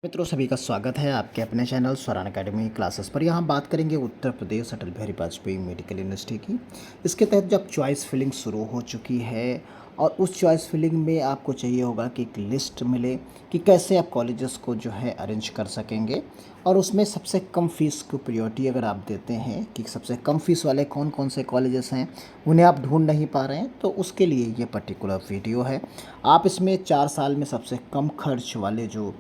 मित्रों सभी का स्वागत है आपके अपने चैनल स्वरान एकेडमी क्लासेस पर। यहाँ बात करेंगे उत्तर प्रदेश अटल बिहारी वाजपेयी मेडिकल यूनिवर्सिटी की। इसके तहत जब चॉइस फिलिंग शुरू हो चुकी है और उस चॉइस फिलिंग में आपको चाहिए होगा कि एक लिस्ट मिले कि कैसे आप कॉलेजेस को जो है अरेंज कर सकेंगे, और उसमें सबसे कम फ़ीस को प्रायोरिटी अगर आप देते हैं कि सबसे कम फ़ीस वाले कौन कौन से कॉलेजेस हैं उन्हें आप ढूंढ नहीं पा रहे हैं, तो उसके लिए ये पर्टिकुलर वीडियो है। आप इसमें 4 साल में सबसे कम खर्च वाले जो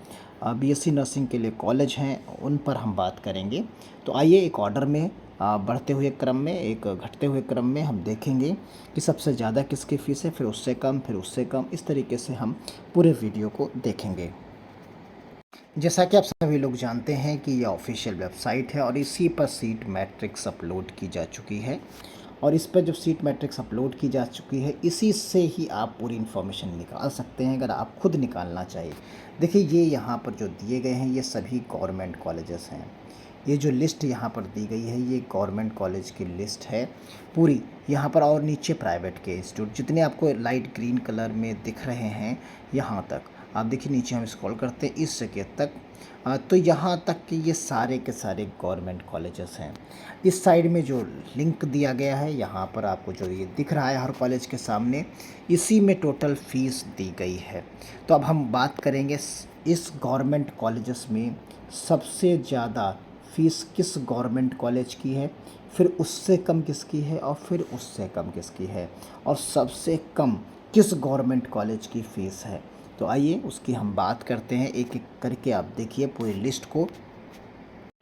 बीएससी नर्सिंग के लिए कॉलेज हैं उन पर हम बात करेंगे। तो आइए एक ऑर्डर में बढ़ते हुए क्रम में, एक घटते हुए क्रम में हम देखेंगे कि सबसे ज़्यादा किसकी फ़ीस है, फिर उससे कम, फिर उससे कम, इस तरीके से हम पूरे वीडियो को देखेंगे। जैसा कि आप सभी लोग जानते हैं कि यह ऑफिशियल वेबसाइट है और इसी पर सीट मैट्रिक्स अपलोड की जा चुकी है, और इस पर जब सीट मैट्रिक्स अपलोड की जा चुकी है इसी से ही आप पूरी इन्फॉर्मेशन निकाल सकते हैं अगर आप खुद निकालना चाहिए। देखिए ये यहाँ पर जो दिए गए हैं ये सभी गवर्नमेंट कॉलेजेस हैं। ये जो लिस्ट यहाँ पर दी गई है ये गवर्नमेंट कॉलेज की लिस्ट है पूरी यहाँ पर, और नीचे प्राइवेट के इंस्टीट्यूट जितने आपको लाइट ग्रीन कलर में दिख रहे हैं यहाँ तक आप देखिए। नीचे हम स्क्रॉल करते हैं इस जगह तक, तो यहाँ तक कि ये सारे के सारे गवर्नमेंट कॉलेजेस हैं। इस साइड में जो लिंक दिया गया है यहाँ पर आपको जो ये दिख रहा है हर कॉलेज के सामने, इसी में टोटल फ़ीस दी गई है। तो अब हम बात करेंगे इस गवर्नमेंट कॉलेजेस में सबसे ज़्यादा फ़ीस किस गवर्नमेंट कॉलेज की है, फिर उससे कम किसकी है, और फिर उससे कम किसकी है, और सबसे कम किस गवर्नमेंट कॉलेज की फ़ीस है। तो आइए उसकी हम बात करते हैं एक एक करके। आप देखिए पूरी लिस्ट को।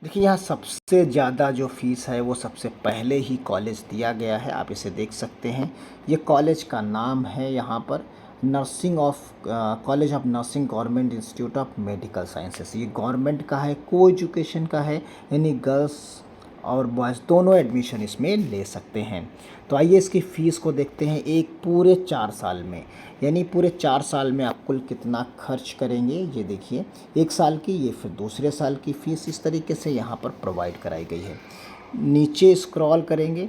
देखिए यहाँ सबसे ज़्यादा जो फ़ीस है वो सबसे पहले ही कॉलेज दिया गया है, आप इसे देख सकते हैं। ये कॉलेज का नाम है यहाँ पर college of nursing government institute of medical sciences. ये गवर्नमेंट का है, को एजुकेशन का है, यानी गर्ल्स और बॉयज़ दोनों एडमिशन इसमें ले सकते हैं। तो आइए इसकी फ़ीस को देखते हैं एक पूरे 4 साल में, यानी पूरे 4 साल में आप कुल कितना खर्च करेंगे। ये देखिए 1 साल की, ये फिर दूसरे साल की फ़ीस इस तरीके से यहाँ पर प्रोवाइड कराई गई है। नीचे स्क्रॉल करेंगे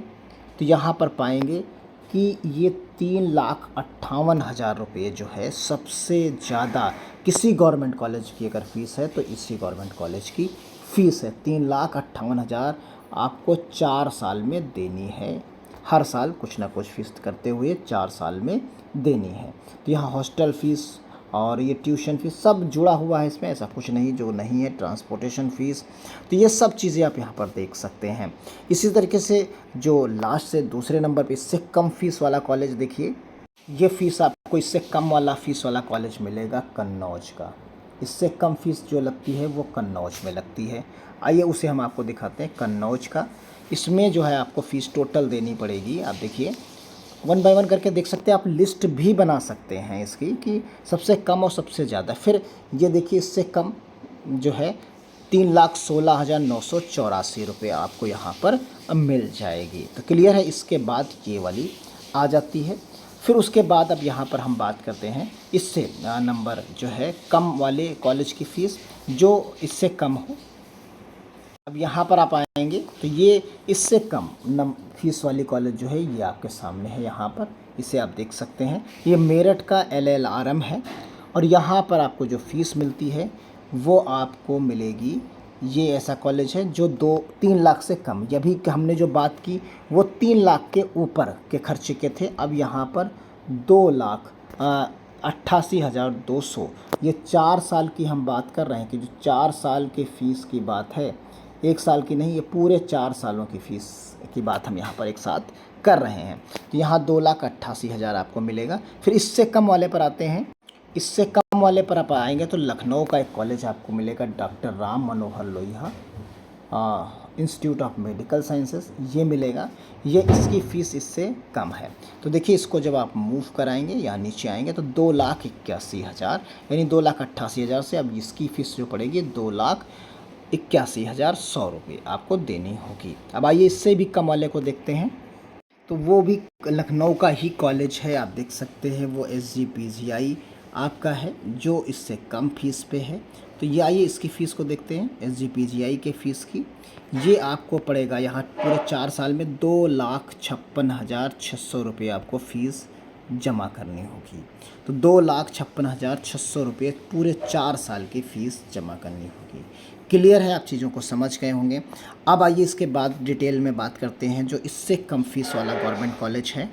तो यहाँ पर पाएंगे कि ये 3,58,000 रुपये जो है सबसे ज़्यादा किसी गवर्नमेंट कॉलेज की अगर फ़ीस है तो इसी गवर्नमेंट कॉलेज की फ़ीस है। 3,58,000 आपको 4 साल में देनी है, हर साल कुछ ना कुछ फ़ीस करते हुए 4 साल में देनी है। तो यहाँ हॉस्टल फ़ीस और ये ट्यूशन फ़ीस सब जुड़ा हुआ है इसमें, ऐसा कुछ नहीं जो नहीं है, ट्रांसपोर्टेशन फ़ीस। तो ये सब चीज़ें आप यहाँ पर देख सकते हैं। इसी तरीके से जो लास्ट से दूसरे नंबर पे इससे कम फ़ीस वाला कॉलेज देखिए, ये फ़ीस आपको इससे कम वाला फ़ीस वाला कॉलेज मिलेगा कन्नौज का। इससे कम फ़ीस जो लगती है वो कन्नौज में लगती है। आइए उसे हम आपको दिखाते हैं कन्नौज का। इसमें जो है आपको फ़ीस टोटल देनी पड़ेगी, आप देखिए वन बाय वन करके देख सकते हैं। आप लिस्ट भी बना सकते हैं इसकी कि सबसे कम और सबसे ज़्यादा। फिर ये देखिए इससे कम जो है 3,16,984 रुपये आपको यहाँ पर मिल जाएगी। तो क्लियर है। इसके बाद ये वाली आ जाती है। फिर उसके बाद अब यहाँ पर हम बात करते हैं इससे नंबर जो है कम वाले कॉलेज की फ़ीस जो इससे कम हो। अब यहाँ पर आप आएंगे तो ये इससे कम फीस वाली कॉलेज जो है ये आपके सामने है। यहाँ पर इसे आप देख सकते हैं, ये मेरठ का LLRM है, और यहाँ पर आपको जो फ़ीस मिलती है वो आपको मिलेगी। ये ऐसा कॉलेज है जो 2-3 लाख से कम, ये भी हमने जो बात की वो 3 लाख के ऊपर के खर्चे के थे। अब यहाँ पर 2,88,200, ये 4 साल की हम बात कर रहे हैं कि जो 4 साल के फ़ीस की बात है, 1 साल की नहीं, ये पूरे 4 सालों की फ़ीस की बात हम यहाँ पर एक साथ कर रहे हैं। तो यहाँ 2,88,000 आपको मिलेगा। फिर इससे कम वाले पर आते हैं। इससे कम वाले पर आप आएंगे तो लखनऊ का एक कॉलेज आपको मिलेगा, doctor Ram Manohar Lohia institute of medical sciences, ये मिलेगा। ये इसकी फ़ीस इससे कम है। तो देखिए इसको जब आप मूव कराएंगे या नीचे आएंगे तो 2,81,000, यानी 2,88,000 से अब इसकी फ़ीस जो पड़ेगी 2,81,100 रुपये आपको देनी होगी। अब आइए इससे भी कम वाले को देखते हैं। तो वो भी लखनऊ का ही कॉलेज है, आप देख सकते हैं, वो SGPGI आपका है जो इससे कम फीस पे है। तो ये आइए इसकी फ़ीस को देखते हैं SGPGI के फ़ीस की। ये आपको पड़ेगा यहाँ पूरे 4 साल में 2,56,600 रुपये आपको फ़ीस जमा करनी होगी। तो 2,56,600 रुपये पूरे 4 साल की फ़ीस जमा करनी होगी। क्लियर है, आप चीज़ों को समझ गए होंगे। अब आइए इसके बाद डिटेल में बात करते हैं जो इससे कम फ़ीस वाला गवर्नमेंट कॉलेज है।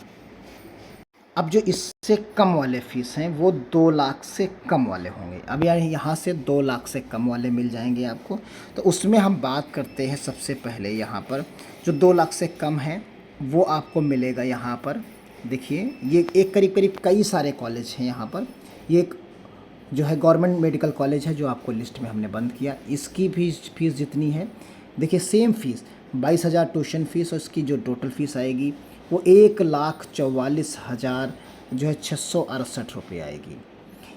अब जो इससे कम वाले फ़ीस हैं वो 2 लाख से कम वाले होंगे। अब यार यहाँ से 2 लाख से कम वाले मिल जाएंगे आपको। तो उसमें हम बात करते हैं सबसे पहले यहाँ पर जो 2 लाख से कम है वो आपको मिलेगा यहाँ पर। देखिए ये एक करीब करीब कई सारे कॉलेज हैं यहाँ पर। ये एक जो है गवर्नमेंट मेडिकल कॉलेज है जो आपको लिस्ट में हमने बंद किया। इसकी भी फीस जितनी है, देखिए सेम फीस 22,000 ट्यूशन फीस और इसकी जो टोटल फीस आएगी वो 1,44,000 जो है 668 रुपये आएगी।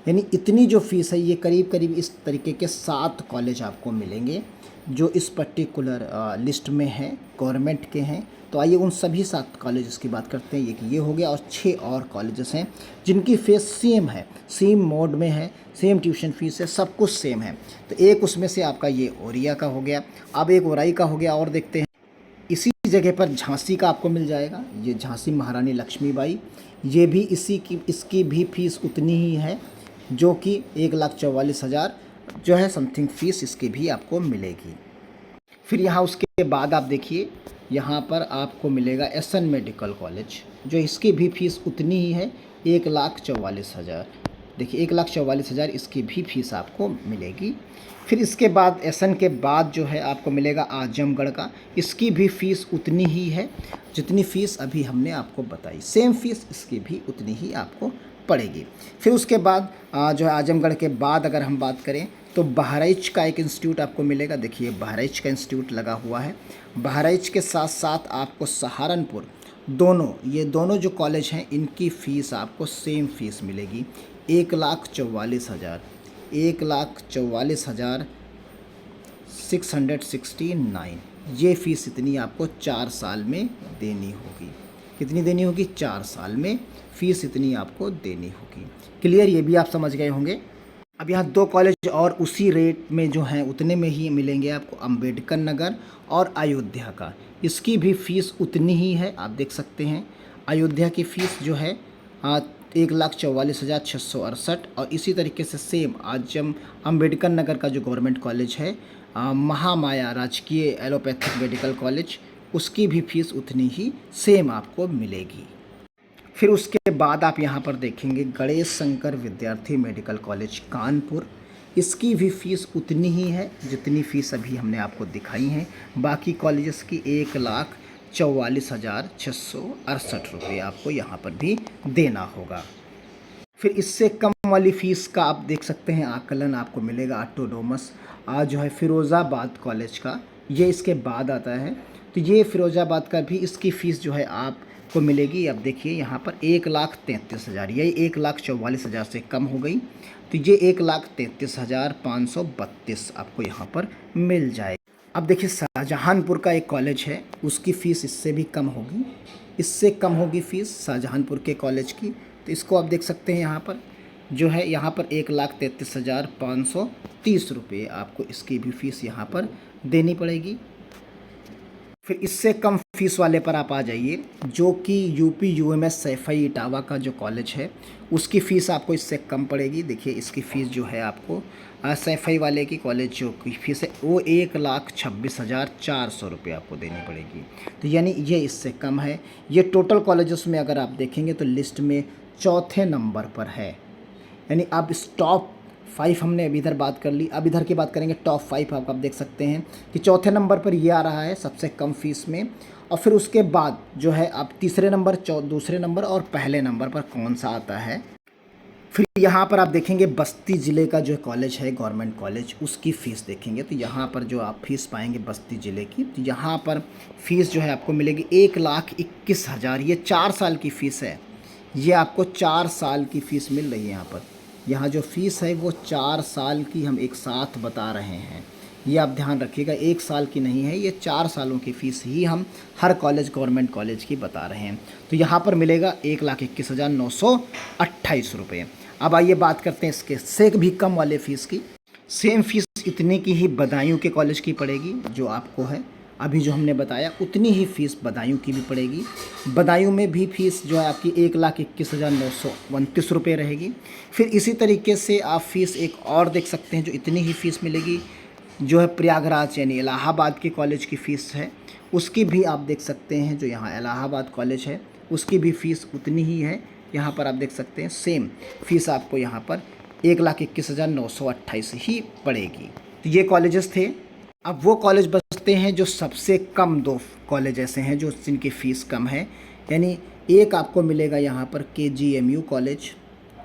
यानी इतनी जो फ़ीस है ये करीब करीब इस तरीके के 7 कॉलेज आपको मिलेंगे जो इस पर्टिकुलर लिस्ट में हैं, गवर्नमेंट के हैं। तो आइए उन सभी 7 कॉलेजेस की बात करते हैं। ये हो गया और 6 और कॉलेजेस हैं जिनकी फ़ीस सेम है, सेम मोड में है, सेम ट्यूशन फ़ीस है, सब कुछ सेम है। तो एक उसमें से आपका ये ओरिया का हो गया। अब एक ओराई का हो गया और देखते हैं। इसी जगह पर झांसी का आपको मिल जाएगा, ये झांसी महारानी लक्ष्मीबाई। ये भी इसकी भी फ़ीस उतनी ही है जो कि 1,44,000 जो है समथिंग फ़ीस इसकी भी आपको मिलेगी। फिर यहाँ उसके बाद आप देखिए यहाँ पर आपको मिलेगा एसएन मेडिकल कॉलेज जो इसकी भी फ़ीस उतनी ही है 1,44,000। देखिए 1,44,000 इसकी भी फ़ीस आपको मिलेगी। फिर इसके बाद एसएन के बाद जो है आपको मिलेगा आजमगढ़ का। इसकी भी फ़ीस उतनी ही है जितनी फ़ीस अभी हमने आपको बताई, सेम फ़ीस इसकी भी उतनी ही आपको पड़ेगी। फिर उसके बाद जो है आजमगढ़ के बाद अगर हम बात करें तो बहराइच का एक इंस्टीट्यूट आपको मिलेगा। देखिए बहराइच का इंस्टीट्यूट लगा हुआ है। बहराइच के साथ साथ आपको सहारनपुर, ये दोनों जो कॉलेज हैं इनकी फ़ीस आपको सेम फ़ीस मिलेगी 1,44,000, 1,44,669। ये फ़ीस इतनी आपको 4 साल में देनी होगी। कितनी देनी होगी? 4 साल में फ़ीस इतनी आपको देनी होगी। क्लियर, ये भी आप समझ गए होंगे। अब यहाँ 2 कॉलेज और उसी रेट में जो हैं उतने में ही मिलेंगे आपको, अम्बेडकर नगर और अयोध्या का। इसकी भी फ़ीस उतनी ही है, आप देख सकते हैं। अयोध्या की फ़ीस जो है 1,44,668 और इसी तरीके से सेम अम्बेडकर नगर का जो गवर्नमेंट कॉलेज है महामाया राजकीय एलोपैथिक मेडिकल कॉलेज, उसकी भी फ़ीस उतनी ही सेम आपको मिलेगी। फिर उसके बाद आप यहाँ पर देखेंगे गणेश शंकर विद्यार्थी मेडिकल कॉलेज कानपुर। इसकी भी फ़ीस उतनी ही है जितनी फ़ीस अभी हमने आपको दिखाई है। बाकी कॉलेजेस की 1,44,668 रुपये आपको यहाँ पर भी देना होगा। फिर इससे कम वाली फ़ीस का आप देख सकते हैं आकलन आपको मिलेगा ऑटोनोमस जो है फिरोज़ाबाद कॉलेज का, ये इसके बाद आता है। तो ये फिरोज़ाबाद का भी इसकी फ़ीस जो है आपको मिलेगी। अब देखिए यहाँ पर 1,33,000, यही 1,44,000 से कम हो गई। तो ये 1,33,532 आपको यहाँ पर मिल जाएगी। अब देखिए शाहजहानपुर का एक कॉलेज है, उसकी फ़ीस इससे भी कम होगी, इससे कम होगी फ़ीस शाहजहानपुर के कॉलेज की। तो इसको आप देख सकते हैं यहाँ पर जो है, यहाँ पर 1,33,530 रुपये आपको इसकी भी फ़ीस यहाँ पर देनी पड़ेगी। फिर इससे कम फीस वाले पर आप आ जाइए जो कि यूपी यूएमएस सैफई इटावा का जो कॉलेज है उसकी फ़ीस आपको इससे कम पड़ेगी। देखिए इसकी फ़ीस जो है आपको सैफई वाले की कॉलेज जो की फ़ीस है वो 1,26,400 रुपये आपको देनी पड़ेगी। तो यानी ये इससे कम है। ये टोटल कॉलेजेस में अगर आप देखेंगे तो लिस्ट में चौथे नंबर पर है। यानी अब इस टॉप 5 हमने अभी इधर बात कर ली, अब इधर की बात करेंगे टॉप 5। आप देख सकते हैं कि चौथे नंबर पर ये आ रहा है सबसे कम फीस में। और फिर उसके बाद जो है आप तीसरे नंबर, दूसरे नंबर और पहले नंबर पर कौन सा आता है। फिर यहाँ पर आप देखेंगे बस्ती ज़िले का जो कॉलेज है गवर्नमेंट कॉलेज, उसकी फ़ीस देखेंगे तो यहाँ पर जो आप फीस पाएंगे बस्ती ज़िले की, तो यहाँ पर फ़ीस जो है आपको मिलेगी 1,21,000। ये 4 साल की फ़ीस है, ये आपको 4 साल की फ़ीस मिल रही है। यहाँ जो फ़ीस है वो 4 साल की हम एक साथ बता रहे हैं, ये आप ध्यान रखिएगा, 1 साल की नहीं है, ये 4 सालों की फ़ीस ही हम हर कॉलेज गवर्नमेंट कॉलेज की बता रहे हैं। तो यहाँ पर मिलेगा 1,21,928 रुपये। अब आइए बात करते हैं इसके से भी कम वाले फ़ीस की। सेम फीस इतने की ही बदायूं के कॉलेज की पड़ेगी जो आपको है अभी जो हमने बताया उतनी ही फ़ीस बदायूं की भी पड़ेगी। बदायूं में भी फ़ीस जो है आपकी 1,21,929 रुपये रहेगी। फिर इसी तरीके से आप फ़ीस एक और देख सकते हैं जो इतनी ही फ़ीस मिलेगी, जो है प्रयागराज यानी इलाहाबाद के कॉलेज की फ़ीस है, उसकी भी आप देख सकते हैं। जो यहाँ इलाहाबाद कॉलेज है उसकी भी फ़ीस उतनी ही है। यहाँ पर आप देख सकते हैं सेम फ़ीस आपको यहाँ पर 1,21,928 ही पड़ेगी। तो ये कॉलेजेस थे। अब वो कॉलेज बचते हैं जो सबसे कम, दो कॉलेज ऐसे हैं जो जिनकी फ़ीस कम है। यानी एक आपको मिलेगा यहाँ पर KGMU कॉलेज।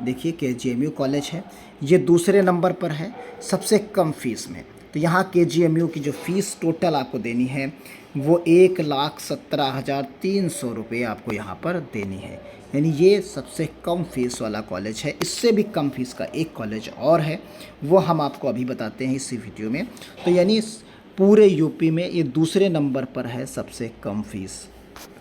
देखिए KGMU कॉलेज है, ये दूसरे नंबर पर है सबसे कम फ़ीस में। तो यहाँ KGMU की जो फ़ीस टोटल आपको देनी है वो 1,17,300 रुपये आपको यहाँ पर देनी है। यानी ये सबसे कम फ़ीस वाला कॉलेज है। इससे भी कम फ़ीस का एक कॉलेज और है, वो हम आपको अभी बताते हैं इसी वीडियो में। तो यानी पूरे यूपी में ये दूसरे नंबर पर है सबसे कम फ़ीस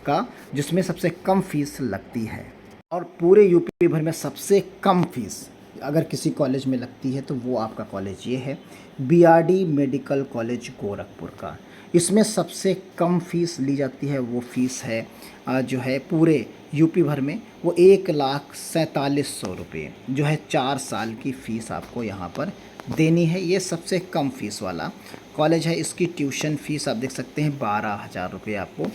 का, जिसमें सबसे कम फ़ीस लगती है। और पूरे यूपी भर में सबसे कम फ़ीस अगर किसी कॉलेज में लगती है तो वो आपका कॉलेज ये है, BRD मेडिकल कॉलेज गोरखपुर का। इसमें सबसे कम फ़ीस ली जाती है, वो फ़ीस है जो है पूरे यूपी भर में वो 1,47,100 रुपये, जो है 4 साल की फ़ीस आपको यहाँ पर देनी है। ये सबसे कम फ़ीस वाला कॉलेज है। इसकी ट्यूशन फ़ीस आप देख सकते हैं 12,000 रुपये आपको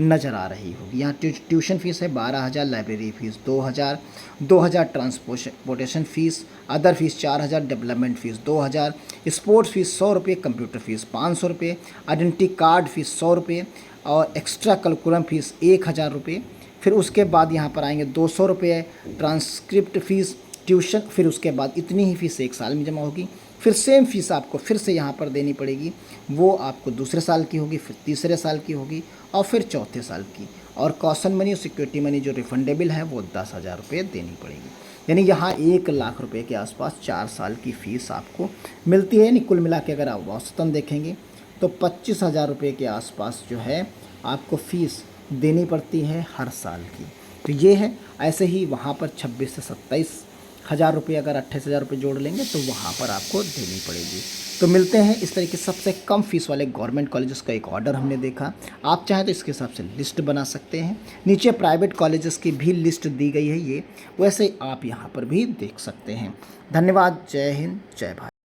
नज़र आ रही होगी। यहाँ ट्यूशन फ़ीस है 12,000, library fees 2,000 transportation fees, other fees 4,000, development fees 2,000, sports fees 100 रुपये, कंप्यूटर फ़ीस 500 रुपये, आइडेंटिटी कार्ड फ़ीस 100 रुपये और एक्स्ट्रा करिकुलम फ़ीस 1,000 रुपये। फिर उसके बाद यहाँ पर आएंगे 200 रुपये ट्रांसक्रिप्ट फ़ीस, ट्यूशन। फिर उसके बाद इतनी ही फ़ीस 1 साल में जमा होगी। फिर सेम फ़ीस आपको फिर से यहाँ पर देनी पड़ेगी, वो आपको दूसरे साल की होगी, फिर तीसरे साल की होगी और फिर चौथे साल की। और कॉशन मनी और सिक्योरिटी मनी जो रिफंडेबल है वो 10,000 रुपये देनी पड़ेगी। यानी यहाँ 1,00,000 रुपये के आसपास 4 साल की फ़ीस आपको मिलती है। यानी कुल मिला के अगर आप औसतन देखेंगे तो 25,000 रुपये के आसपास जो है आपको फ़ीस देनी पड़ती है हर साल की। तो ये है। ऐसे ही वहाँ पर 26 से 27,000 रुपये, अगर 28,000 रुपये जोड़ लेंगे तो वहाँ पर आपको देनी पड़ेगी। तो मिलते हैं इस तरीके सबसे कम फ़ीस वाले गवर्नमेंट कॉलेजेस का एक ऑर्डर हमने देखा। आप चाहें तो इसके हिसाब से लिस्ट बना सकते हैं। नीचे प्राइवेट कॉलेजेस की भी लिस्ट दी गई है, ये वैसे आप यहाँ पर भी देख सकते हैं। धन्यवाद। जय हिंद, जय भारत।